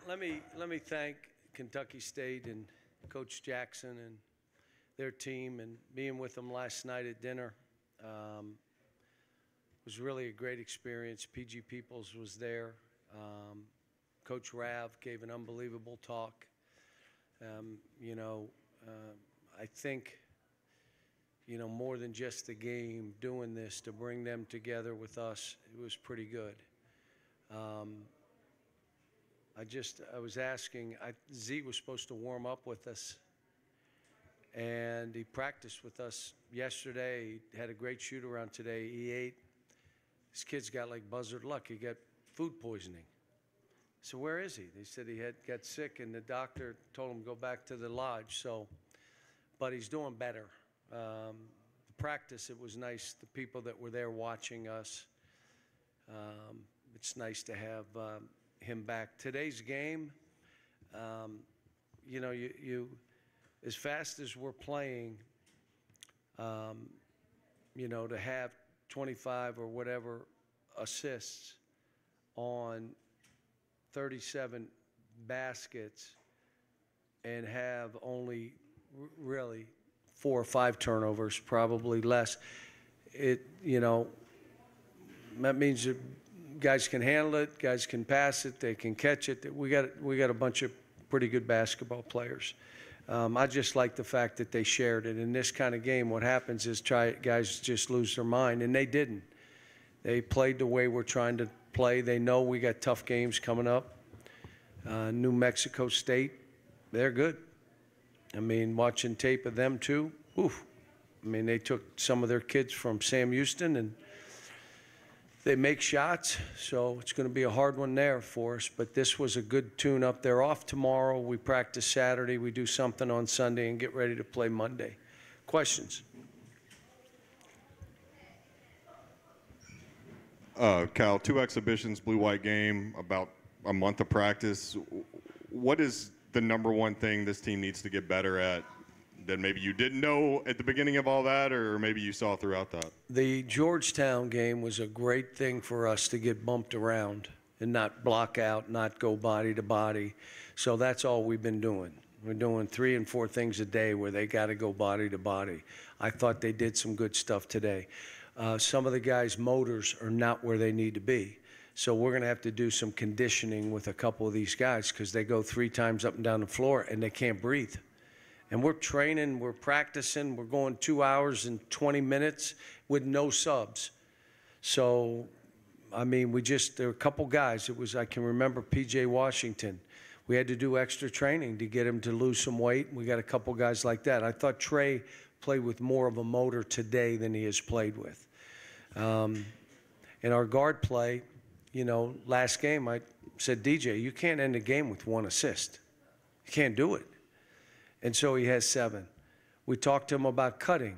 Let me thank Kentucky State and Coach Jackson and their team, and being with them last night at dinner was really a great experience. PG Peoples was there. Coach Rav gave an unbelievable talk. I think, more than just the game, doing this to bring them together with us, it was pretty good. I was asking, Z was supposed to warm up with us, and he practiced with us yesterday. He had a great shoot around today. He ate. This kid's got like buzzard luck. He got food poisoning. So where is he? They said he got sick, and the doctor told him to go back to the lodge. But he's doing better. The practice, it was nice. The people that were there watching us, it's nice to have him back. Today's game, you as fast as we're playing, to have 25 or whatever assists on 37 baskets and have only really 4 or 5 turnovers, probably less. That means that guys can handle it, guys can pass it, they can catch it. We got a bunch of pretty good basketball players. I just like the fact that they shared it. In this kind of game, what happens is guys just lose their mind, and they didn't. They played the way we're trying to play. They know we got tough games coming up. New Mexico State, they're good. I mean, watching tape of them too, oof. I mean, they took some of their kids from Sam Houston, and they make shots, so it's going to be a hard one there for us. But this was a good tune-up. They're off tomorrow. We practice Saturday. We do something on Sunday and get ready to play Monday. Questions? Cal, 2 exhibitions, blue-white game, about a month of practice. What is the #1 thing this team needs to get better at that maybe you didn't know at the beginning of all that, or maybe you saw throughout that? The Georgetown game was a great thing for us to get bumped around and not block out, not go body to body. So that's all we've been doing. We're doing 3 and 4 things a day where they got to go body to body. I thought they did some good stuff today. Some of the guys' motors are not where they need to be. So we're going to have to do some conditioning with a couple of these guys because they go 3 times up and down the floor and they can't breathe. And we're training, we're practicing, we're going 2 hours and 20 minutes with no subs. So, I mean, there were a couple guys. I can remember P.J. Washington. We had to do extra training to get him to lose some weight. We got a couple guys like that. I thought Trey played with more of a motor today than he has played with. In our guard play, last game I said, DJ, you can't end a game with 1 assist. You can't do it. And so he has 7. We talked to him about cutting.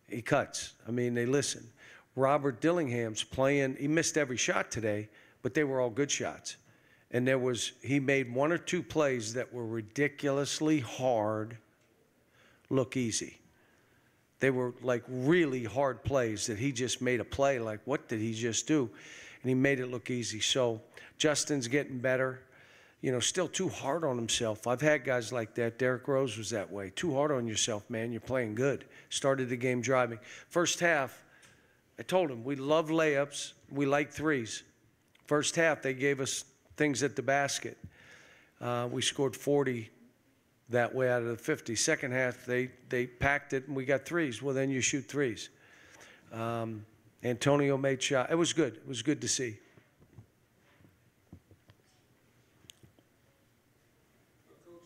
He cuts. I mean, they listen. Robert Dillingham's playing. He missed every shot today, but they were all good shots. And he made 1 or 2 plays that were ridiculously hard look easy. They were like really hard plays that he just made a play like, what did he just do? And he made it look easy. So Justin's getting better. Still too hard on himself. I've had guys like that. Derrick Rose was that way. Too hard on yourself, man. You're playing good. Started the game driving. First half, I told him, we love layups. We like threes. First half, they gave us things at the basket. We scored 40 that way out of the 50. Second half, they packed it, and we got threes. Well, then you shoot threes. Antonio made shots. It was good. It was good to see.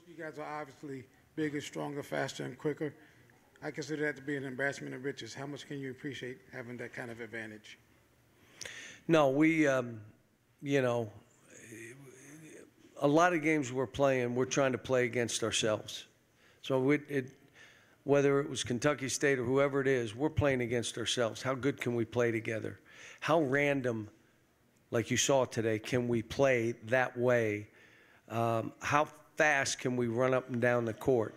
You guys are obviously bigger, stronger, faster, and quicker. I consider that to be an embarrassment of riches. How much can you appreciate having that kind of advantage? No, we, a lot of games we're playing, we're trying to play against ourselves. So whether it was Kentucky State or whoever it is, we're playing against ourselves. How good can we play together? How random, like you saw today, can we play that way? How fast can we run up and down the court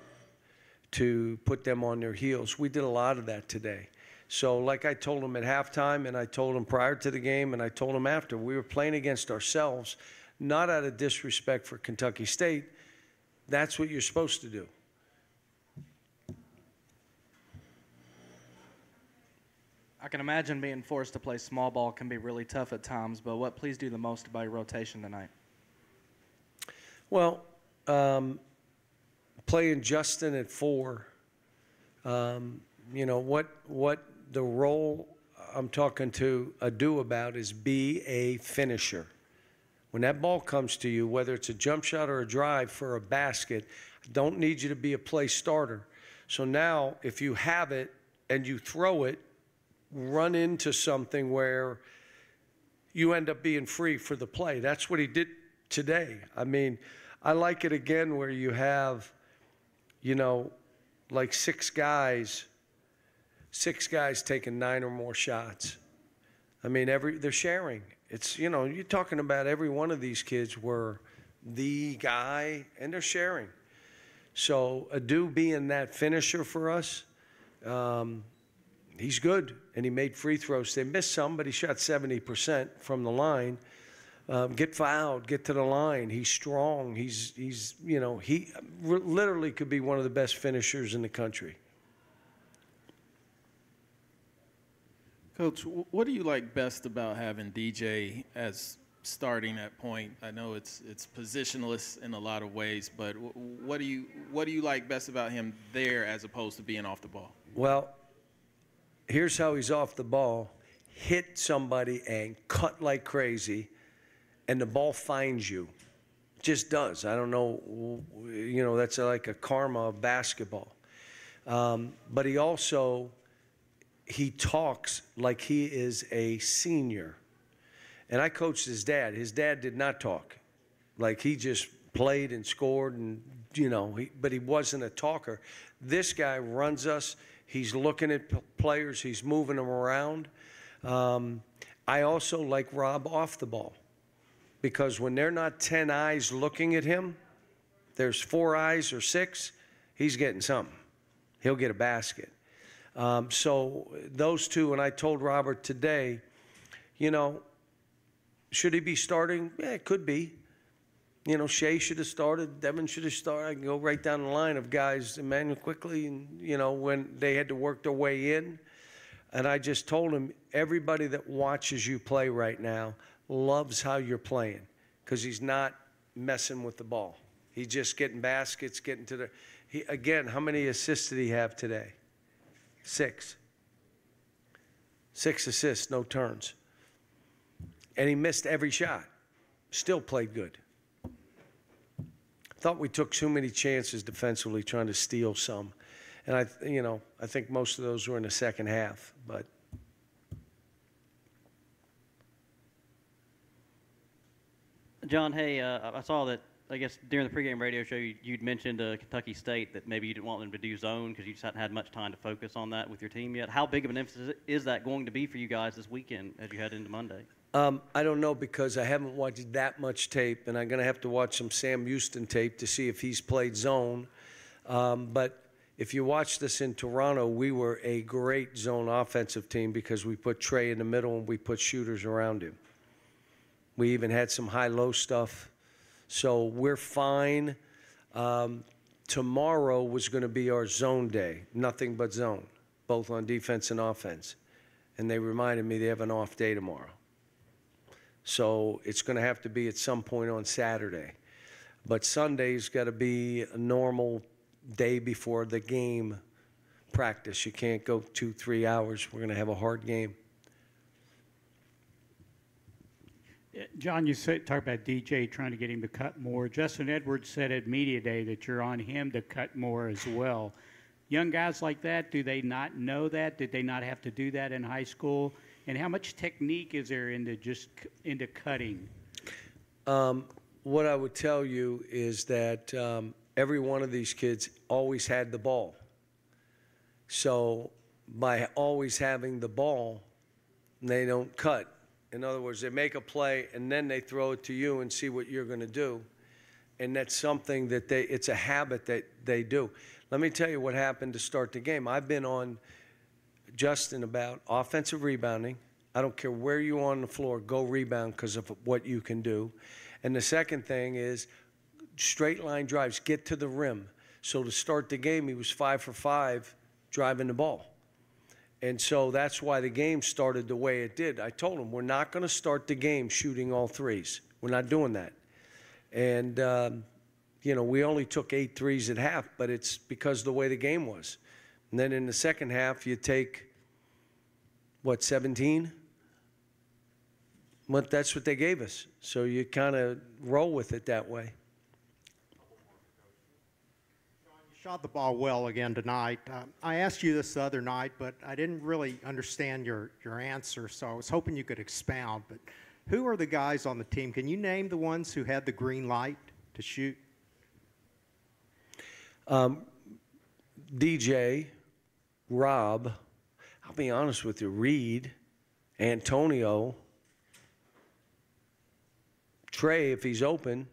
to put them on their heels? We did a lot of that today. So like I told them at halftime, and I told them prior to the game, and I told them after, we were playing against ourselves, not out of disrespect for Kentucky State. That's what you're supposed to do. I can imagine being forced to play small ball can be really tough at times, but what pleased you the most about your rotation tonight? Well, playing Justin at 4, you know, what the role I'm talking to Adu about is be a finisher. When that ball comes to you, whether it's a jump shot or a drive for a basket, I don't need you to be a play starter. So now if you have it and you throw it, run into something where you end up being free for the play. That's what he did today. I mean, I like it again where you have, you know, like 6 guys taking 9 or more shots. I mean, they're sharing. It's, you know, you're talking about every one of these kids were the guy, and they're sharing. So Adu being that finisher for us, he's good, and he made free throws. They missed some, but he shot 70% from the line. Get fouled, get to the line. He's strong. He's you know, he literally could be one of the best finishers in the country. Coach, what do you like best about having DJ as starting at point? I know it's positionless in a lot of ways, but what do you like best about him there as opposed to being off the ball? Well, here's how he's off the ball. Hit somebody and cut like crazy, and the ball finds you. It just does. I don't know, you know, that's like a karma of basketball. But he talks like he is a senior. And I coached his dad. His dad did not talk. Like, he just played and scored, and, you know, but he wasn't a talker. This guy runs us. He's looking at players. He's moving them around. I also like Rob off the ball, because when they're not 10 eyes looking at him, there's 4 eyes or 6, he's getting something. He'll get a basket. So those two, and I told Robert today, you know, should he be starting? Yeah, it could be. You know, Shea should have started. Devin should have started. I can go right down the line of guys, Emmanuel quickly, and, you know, when they had to work their way in. And I just told him, everybody that watches you play right now loves how you're playing, because he's not messing with the ball. He's just getting baskets, getting to the – again, how many assists did he have today? 6. 6 assists, no turns. And he missed every shot. Still played good. Thought we took too many chances defensively trying to steal some. And I think most of those were in the second half, but John, hey, I saw that, I guess, during the pregame radio show, you'd mentioned Kentucky State that maybe you didn't want them to do zone because you just hadn't had much time to focus on that with your team yet. How big of an emphasis is that going to be for you guys this weekend as you head into Monday? I don't know, because I haven't watched that much tape, and I'm going to have to watch some Sam Houston tape to see if he's played zone. But if you watched us in Toronto, we were a great zone offensive team because we put Trey in the middle and we put shooters around him. We even had some high-low stuff. So we're fine. Tomorrow was going to be our zone day, nothing but zone, both on defense and offense. And they reminded me they have an off day tomorrow. So it's going to have to be at some point on Saturday. But Sunday's got to be a normal day before the game practice. You can't go 2-3 hours. We're going to have a hard game. John, you talk about DJ trying to get him to cut more. Justin Edwards said at Media Day that you're on him to cut more as well. Young guys like that, do they not know that? Did they not have to do that in high school? And how much technique is there into cutting? What I would tell you is that every one of these kids always had the ball. So by always having the ball, they don't cut. In other words, they make a play and then they throw it to you and see what you're going to do. And that's something that it's a habit that they do. Let me tell you what happened to start the game. I've been on Justin about offensive rebounding. I don't care where you are on the floor, go rebound because of what you can do. And the second thing is straight line drives, get to the rim. So to start the game, he was 5 for 5 driving the ball. And so that's why the game started the way it did. I told him, we're not going to start the game shooting all threes. We're not doing that. And, you know, we only took 8 threes at half, but it's because of the way the game was. And then in the second half, you take, what, 17? But that's what they gave us. So you kind of roll with it that way. Shot the ball well again tonight. I asked you this the other night, but I didn't really understand your answer, so I was hoping you could expound. But who are the guys on the team? Can you name the ones who had the green light to shoot? DJ, Rob, I'll be honest with you, Reed, Antonio, Trey, if he's open,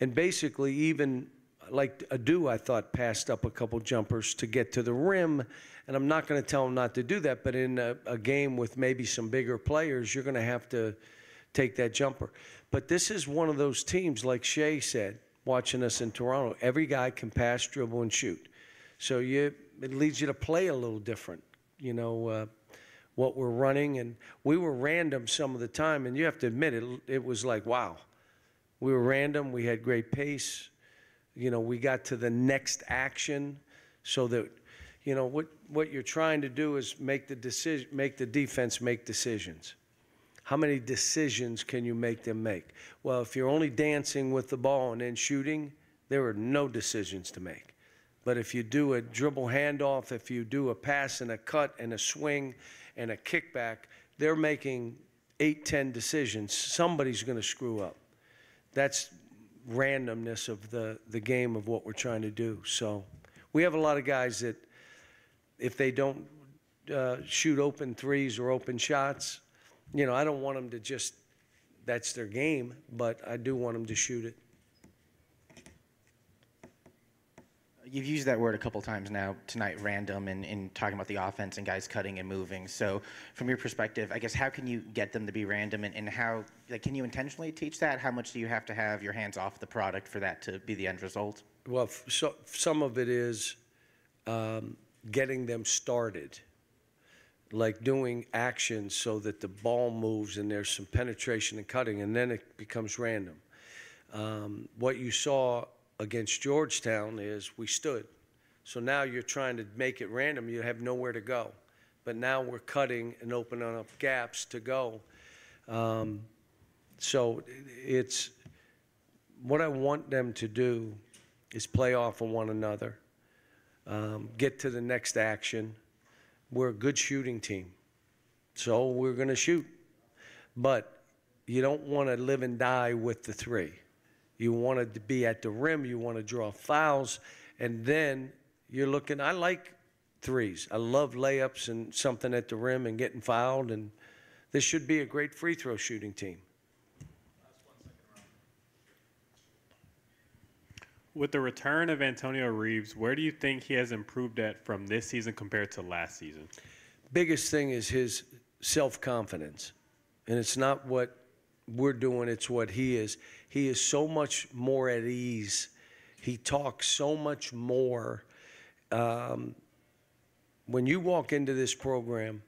and basically even like Adu, I thought, passed up a couple jumpers to get to the rim. And I'm not going to tell him not to do that, but in a game with maybe some bigger players, you're going to have to take that jumper. But this is one of those teams, like Shea said, watching us in Toronto, every guy can pass, dribble, and shoot. So it leads you to play a little different, you know, what we're running. And we were random some of the time, and you have to admit it was like, wow. We were random. We had great pace. You know, we got to the next action so that, you know, what you're trying to do is make the defense make decisions. How many decisions can you make them make? Well, if you're only dancing with the ball and then shooting, there are no decisions to make. But if you do a dribble handoff, if you do a pass and a cut and a swing and a kickback, they're making 8, 10 decisions. Somebody's going to screw up. That's randomness of the game of what we're trying to do. So we have a lot of guys that if they don't shoot open threes or open shots, you know, I don't want them to just, that's their game, but I do want them to shoot it. You've used that word a couple times now tonight, random, in talking about the offense and guys cutting and moving. So from your perspective, I guess, how can you get them to be random, and how, like, can you intentionally teach that? How much do you have to have your hands off the product for that to be the end result? Well, so some of it is getting them started, like doing actions so that the ball moves and there's some penetration and cutting, and then it becomes random. What you saw against Georgetown is we stood. So now you're trying to make it random. You have nowhere to go. But now we're cutting and opening up gaps to go. So it's what I want them to do is play off of one another, get to the next action. We're a good shooting team. So we're going to shoot. But you don't want to live and die with the three. You want to be at the rim. You want to draw fouls. And then you're looking, I like threes. I love layups and something at the rim and getting fouled. And this should be a great free throw shooting team. With the return of Antonio Reeves, where do you think he has improved at from this season compared to last season? Biggest thing is his self-confidence. And it's not what we're doing, it's what he is. He is so much more at ease. He talks so much more. When you walk into this program,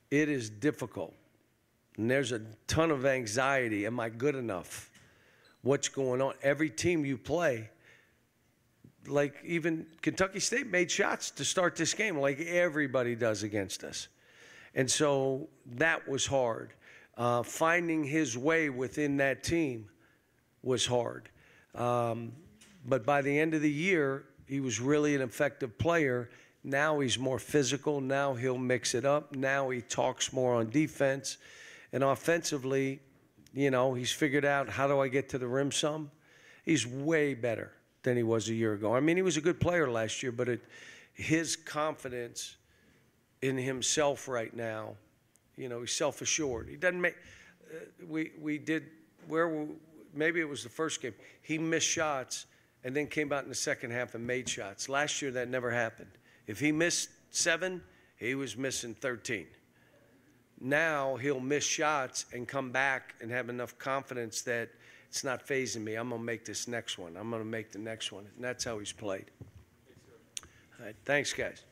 it is difficult. And there's a ton of anxiety. Am I good enough? What's going on? Every team you play, like even Kentucky State made shots to start this game like everybody does against us. And so that was hard. Finding his way within that team was hard. But by the end of the year, he was really an effective player. Now he's more physical. Now he'll mix it up. Now he talks more on defense. And offensively, you know, he's figured out, how do I get to the rim some? He's way better than he was a year ago. I mean, he was a good player last year, but his confidence in himself right now, you know, he's self-assured. He doesn't make maybe it was the first game. He missed shots and then came out in the second half and made shots. Last year, that never happened. If he missed 7, he was missing 13. Now he'll miss shots and come back and have enough confidence that it's not phasing me. I'm going to make this next one. I'm going to make the next one. And that's how he's played. All right, thanks, guys.